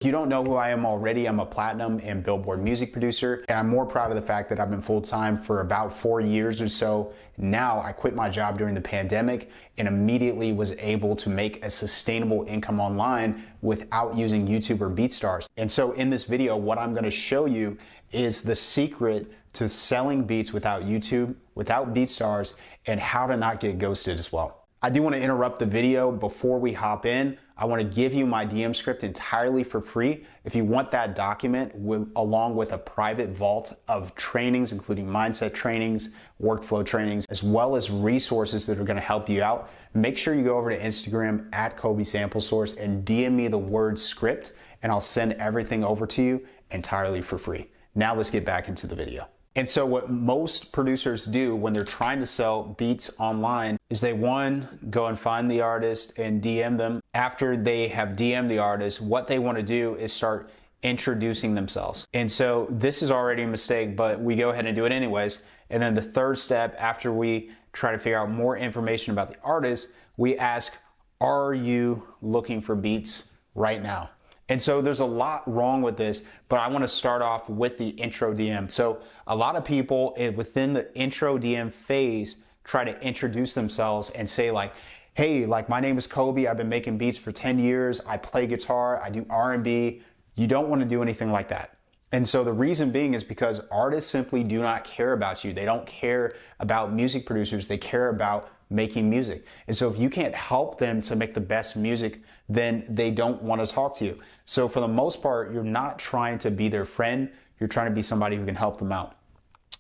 If you don't know who I am already, I'm a platinum and Billboard music producer, and I'm more proud of the fact that I've been full-time for about 4 years or so. Now I quit my job during the pandemic and immediately was able to make a sustainable income online without using YouTube or BeatStars. And so in this video, what I'm gonna show you is the secret to selling beats without YouTube, without BeatStars, and how to not get ghosted as well. I do want to interrupt the video before we hop in. I want to give you my DM script entirely for free. If you want that document along with a private vault of trainings, including mindset trainings, workflow trainings, as well as resources that are going to help you out, make sure you go over to Instagram at Kobe Sample Source and DM me the word script, and I'll send everything over to you entirely for free. Now let's get back into the video. And so what most producers do when they're trying to sell beats online is they, one, go and find the artist and DM them. After they have DM'd the artist, what they want to do is start introducing themselves. And so this is already a mistake, but we go ahead and do it anyways. And then the third step, after we try to figure out more information about the artist, we ask, are you looking for beats right now? And so there's a lot wrong with this, but I want to start off with the intro DM. So a lot of people within the intro DM phase try to introduce themselves and say like, hey, like my name is Kobe. I've been making beats for 10 years. I play guitar. I do R&B. You don't want to do anything like that. And so the reason being is because artists simply do not care about you. They don't care about music producers. They care about making music. And so if you can't help them to make the best music, then they don't want to talk to you. So for the most part, you're not trying to be their friend. You're trying to be somebody who can help them out.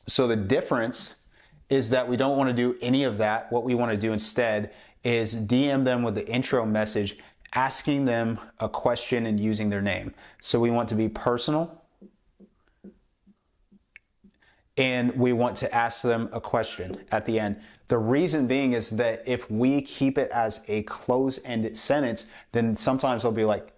So the difference is that we don't want to do any of that. What we want to do instead is DM them with the intro message, asking them a question and using their name. So we want to be personal, and we want to ask them a question at the end. The reason being is that if we keep it as a close-ended sentence, then sometimes they'll be like,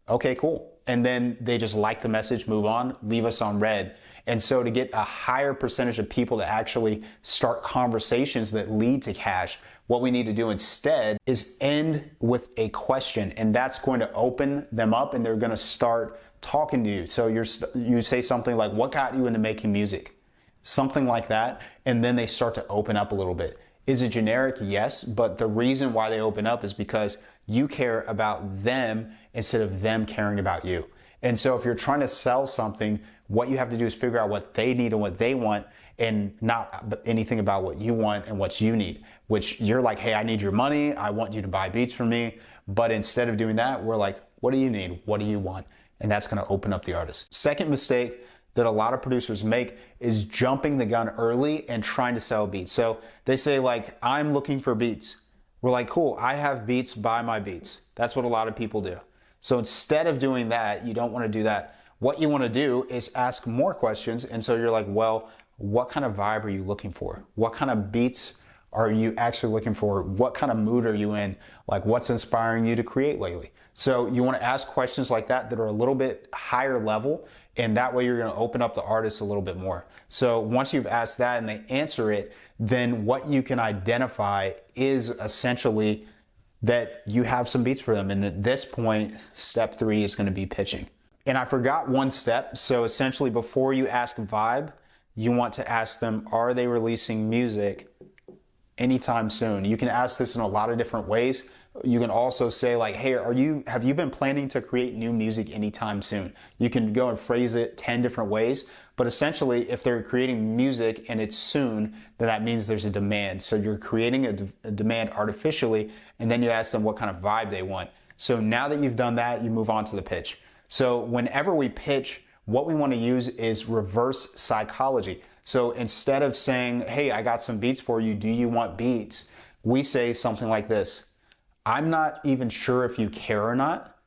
okay, cool. And then they just like the message, move on, leave us on read. And so to get a higher percentage of people to actually start conversations that lead to cash, what we need to do instead is end with a question, and that's going to open them up and they're going to start talking to you. So you say something like, what got you into making music? Something like that, and then they start to open up a little bit. Is it generic? Yes, but the reason why they open up is because you care about them instead of them caring about you. And so if you're trying to sell something, what you have to do is figure out what they need and what they want, and not anything about what you want and what you need, which you're like, hey, I need your money. I want you to buy beats from me. But instead of doing that, we're like, what do you need? What do you want? And that's going to open up the artist. Second mistake that a lot of producers make is jumping the gun early and trying to sell beats. So they say like, I'm looking for beats. We're like, cool, I have beats, buy my beats. That's what a lot of people do. So instead of doing that, you don't want to do that. What you want to do is ask more questions. And so you're like, well, what kind of vibe are you looking for? What kind of beats are you actually looking for? What kind of mood are you in? Like, what's inspiring you to create lately? So you want to ask questions like that are a little bit higher level, and that way you're going to open up the artist a little bit more. So once you've asked that and they answer it, then what you can identify is essentially that you have some beats for them. And at this point, step 3 is going to be pitching. And I forgot one step. So essentially before you ask vibe, you want to ask them, are they releasing music anytime soon? You can ask this in a lot of different ways. You can also say like, hey, have you been planning to create new music anytime soon? You can go and phrase it 10 different ways, but essentially if they're creating music and it's soon, then that means there's a demand. So you're creating a demand artificially, and then you ask them what kind of vibe they want. So now that you've done that, you move on to the pitch. So whenever we pitch, what we want to use is reverse psychology. So instead of saying, hey, I got some beats for you, do you want beats? We say something like this. I'm not even sure if you care or not,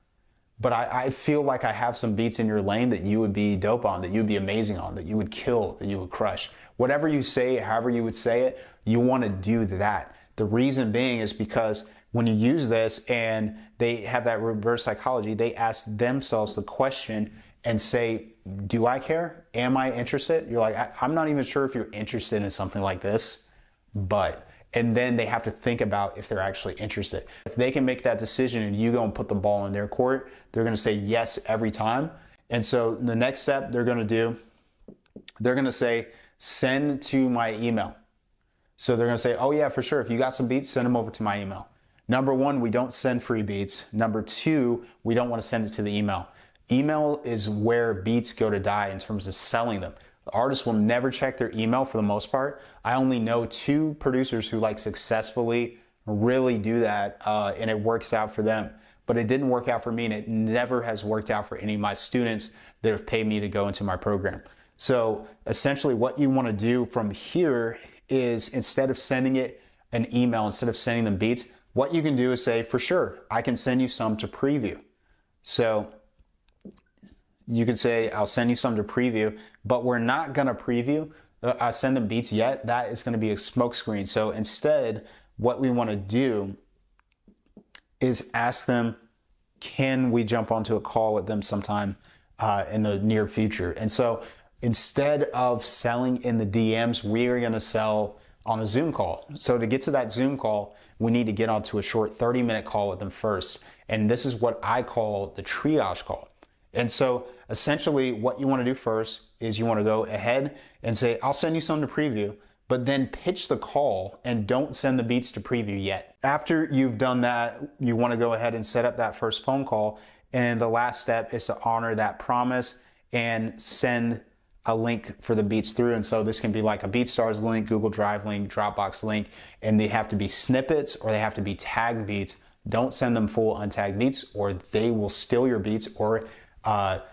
but I feel like I have some beats in your lane that you would be dope on, that you'd be amazing on, that you would kill, that you would crush. Whatever you say, however you would say it, you want to do that. The reason being is because when you use this and they have that reverse psychology, they ask themselves the question and say, do I care? Am I interested? You're like, I'm not even sure if you're interested in something like this, but, And then they have to think about if they're actually interested. If they can make that decision and you go and put the ball in their court, they're going to say yes every time. And so the next step they're going to do, they're going to say, send to my email. So they're going to say, oh yeah, for sure. If you got some beats, send them over to my email. Number one, we don't send free beats. Number two, we don't want to send it to the email. Email is where beats go to die in terms of selling them. The artists will never check their email for the most part. I only know 2 producers who like successfully really do that and it works out for them. But it didn't work out for me, and it never has worked out for any of my students that have paid me to go into my program. So essentially what you want to do from here is, instead of sending it an email, instead of sending them beats, what you can do is say, for sure, I can send you some to preview. So you can say, I'll send you some to preview, but we're not going to preview, send them beats yet. That is going to be a smokescreen. So instead, what we want to do is ask them, can we jump onto a call with them sometime in the near future? And so instead of selling in the DMs, we are going to sell on a Zoom call. So to get to that Zoom call, we need to get onto a short 30-minute call with them first. And this is what I call the triage call. And so essentially what you want to do first is you want to go ahead and say, I'll send you some to preview, but then pitch the call and don't send the beats to preview yet. After you've done that, you want to go ahead and set up that first phone call. And the last step is to honor that promise and send a link for the beats through. And so this can be like a BeatStars link, Google Drive link, Dropbox link, and they have to be snippets or they have to be tagged beats. Don't send them full untagged beats or they will steal your beats, or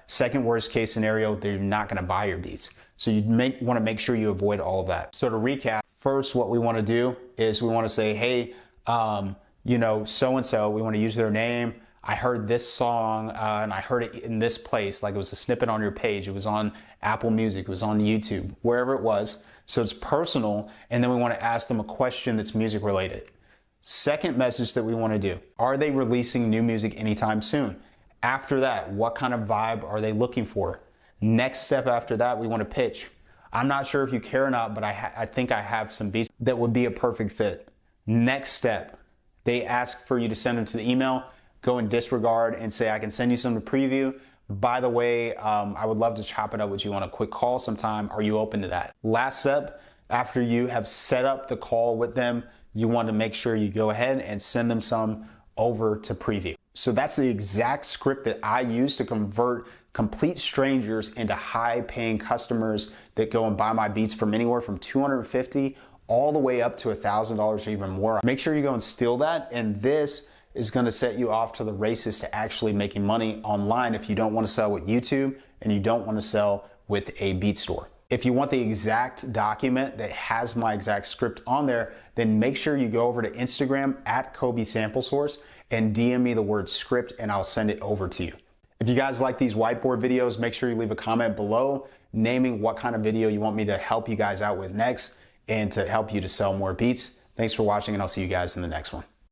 second worst case scenario, they're not going to buy your beats. So you want to make sure you avoid all of that. So to recap, first what we want to do is we want to say, hey, you know, so-and-so, we want to use their name. I heard this song and I heard it in this place, like it was a snippet on your page. It was on Apple Music, it was on YouTube, wherever it was. So it's personal. And then we want to ask them a question that's music related. Second message that we want to do, are they releasing new music anytime soon? After that, what kind of vibe are they looking for? Next step after that, we want to pitch. I'm not sure if you care or not, but I think I have some beats that would be a perfect fit. Next step, they ask for you to send them to the email. Go and disregard and say, I can send you some to preview. By the way, I would love to chop it up with you on a quick call sometime. Are you open to that? Last step, after you have set up the call with them, you want to make sure you go ahead and send them some over to preview. So that's the exact script that I use to convert complete strangers into high paying customers that go and buy my beats from anywhere from $250 all the way up to $1,000 or even more. Make sure you go and steal that, and this is going to set you off to the races to actually making money online if you don't want to sell with YouTube and you don't want to sell with a beat store. If you want the exact document that has my exact script on there, then make sure you go over to Instagram at Kobe Sample Source and DM me the word script and I'll send it over to you. If you guys like these whiteboard videos, make sure you leave a comment below naming what kind of video you want me to help you guys out with next and to help you to sell more beats. Thanks for watching, and I'll see you guys in the next one.